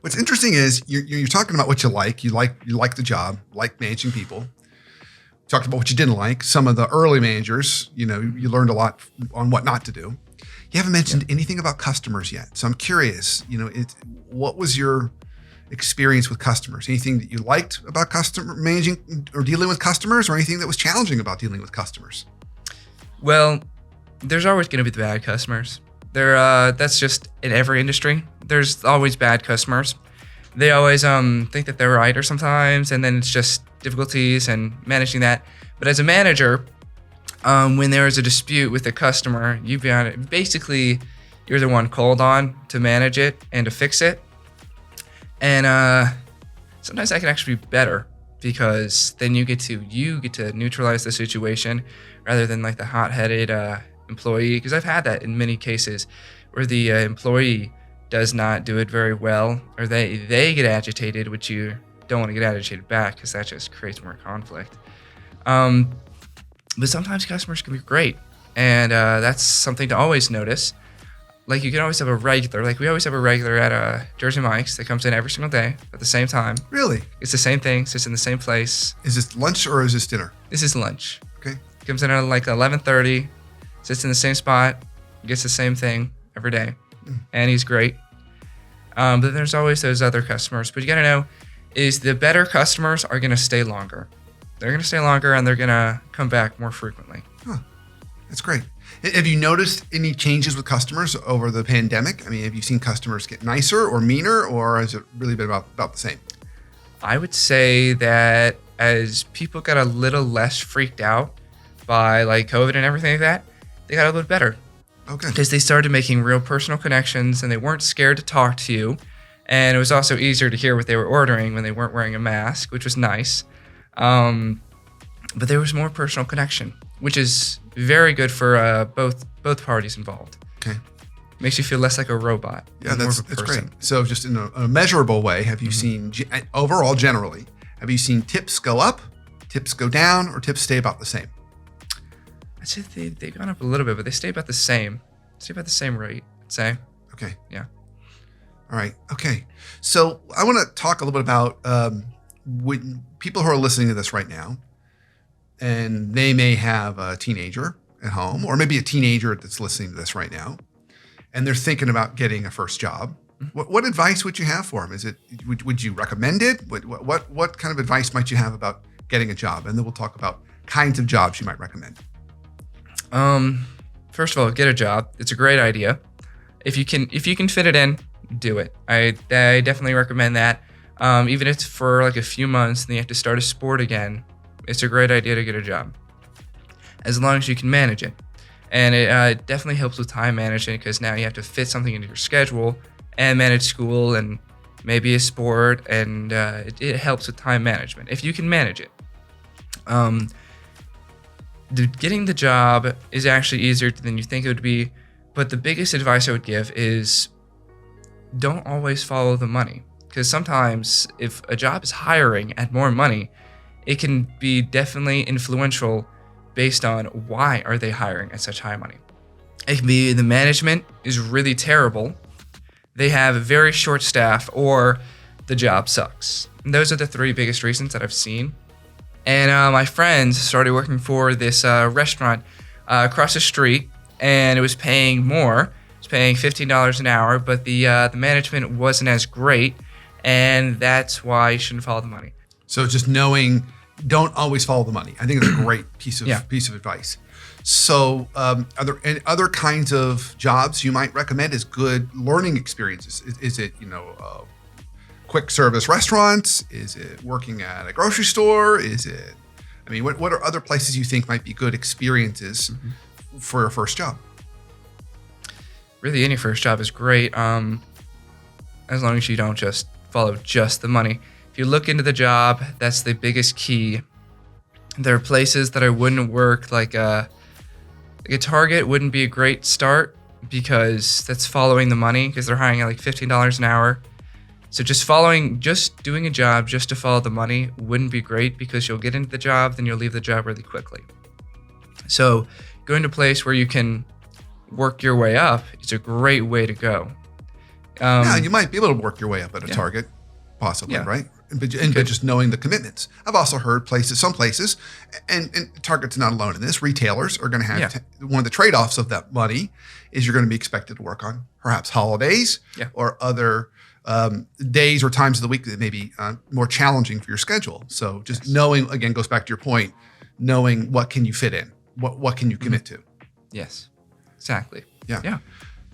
What's interesting is you're talking about what you like. You like the job, like managing people. Talked about what you didn't like. Some of the early managers, you learned a lot on what not to do. You haven't mentioned anything about customers yet. So I'm curious, what was your experience with customers? Anything that you liked about customer managing or dealing with customers, or anything that was challenging about dealing with customers? Well, there's always going to be the bad customers. That's just in every industry. There's always bad customers. They always think that they're right or sometimes, and then it's just difficulties and managing that. But as a manager, when there is a dispute with a customer, basically you're the one called on to manage it and to fix it. And sometimes that can actually be better, because then you get to neutralize the situation rather than like the hot-headed employee. Because I've had that in many cases where the employee does not do it very well, or they get agitated, which you don't want to get agitated back, because that just creates more conflict. But sometimes customers can be great, and that's something to always notice. Like, you can always have a regular, like we always have a regular at Jersey Mike's that comes in every single day at the same time. Really? It's the same thing, sits in the same place. Is this lunch or is this dinner? This is lunch. Okay. Comes in at like 11:30, sits in the same spot, gets the same thing every day, and he's great. But there's always those other customers. But you gotta know, is the better customers are gonna stay longer. They're gonna stay longer, and they're gonna come back more frequently. Huh. That's great. Have you noticed any changes with customers over the pandemic? I mean, have you seen customers get nicer or meaner, or has it really been about the same? I would say that as people got a little less freaked out by like COVID and everything like that, they got a little bit better. Okay. Because they started making real personal connections, and they weren't scared to talk to you. And it was also easier to hear what they were ordering when they weren't wearing a mask, which was nice. But there was more personal connection, which is very good for both parties involved. Okay. Makes you feel less like a robot. Yeah, that's great. So just in a measurable way, have you seen, overall, generally, have you seen tips go up, tips go down, or tips stay about the same? I'd say they've gone up a little bit, but they stay about the same. Stay about the same rate, I'd say. Okay. Yeah. All right. Okay. So I want to talk a little bit about when people who are listening to this right now, and they may have a teenager at home, or maybe a teenager that's listening to this right now, and they're thinking about getting a first job. What advice would you have for them? Would you recommend it? What kind of advice might you have about getting a job? And then we'll talk about kinds of jobs you might recommend. First of all, get a job. It's a great idea. If you can fit it in, do it. I definitely recommend that. Even if it's for like a few months and you have to start a sport again, it's a great idea to get a job, as long as you can manage it. And it definitely helps with time management, because now you have to fit something into your schedule and manage school and maybe a sport, and it helps with time management if you can manage it. Getting the job is actually easier than you think it would be, but the biggest advice I would give is don't always follow the money, because sometimes if a job is hiring at more money, it can be definitely influential based on why are they hiring at such high money. It can be the management is really terrible, they have a very short staff, or the job sucks. And those are the three biggest reasons that I've seen. And my friends started working for this restaurant across the street, and it was paying more. It was paying $15 an hour, but the management wasn't as great, and that's why you shouldn't follow the money. So just knowing, don't always follow the money. I think it's a great piece of advice. So are there any other kinds of jobs you might recommend as good learning experiences? Is it, quick service restaurants? Is it working at a grocery store? What are other places you think might be good experiences for your first job? Really, any first job is great, as long as you don't just follow just the money. If you look into the job, that's the biggest key. There are places that I wouldn't work, like a Target wouldn't be a great start, because that's following the money, because they're hiring at like $15 an hour. So just doing a job just to follow the money wouldn't be great, because you'll get into the job, then you'll leave the job really quickly. So going to a place where you can work your way up is a great way to go. Yeah, you might be able to work your way up at a Yeah. target, possibly, Yeah. right? But just knowing the commitments. I've also heard some places, and Target's not alone in this. Retailers are going to have Yeah. one of the trade-offs of that money is you're going to be expected to work on perhaps holidays Yeah. or other days or times of the week that may be more challenging for your schedule. So just knowing, again, goes back to your point, knowing what can you fit in, what can you commit to. Yes, exactly. Yeah. Yeah.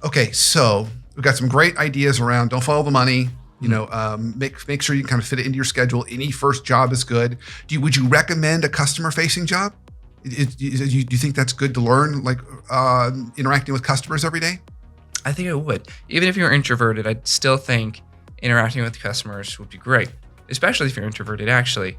Okay, so we've got some great ideas around don't follow the money. Make sure you kind of fit it into your schedule. Any first job is good. Would you recommend a customer facing job? Do you think that's good to learn, like interacting with customers every day? I think it would. Even if you're introverted, I'd still think interacting with customers would be great, especially if you're introverted, actually.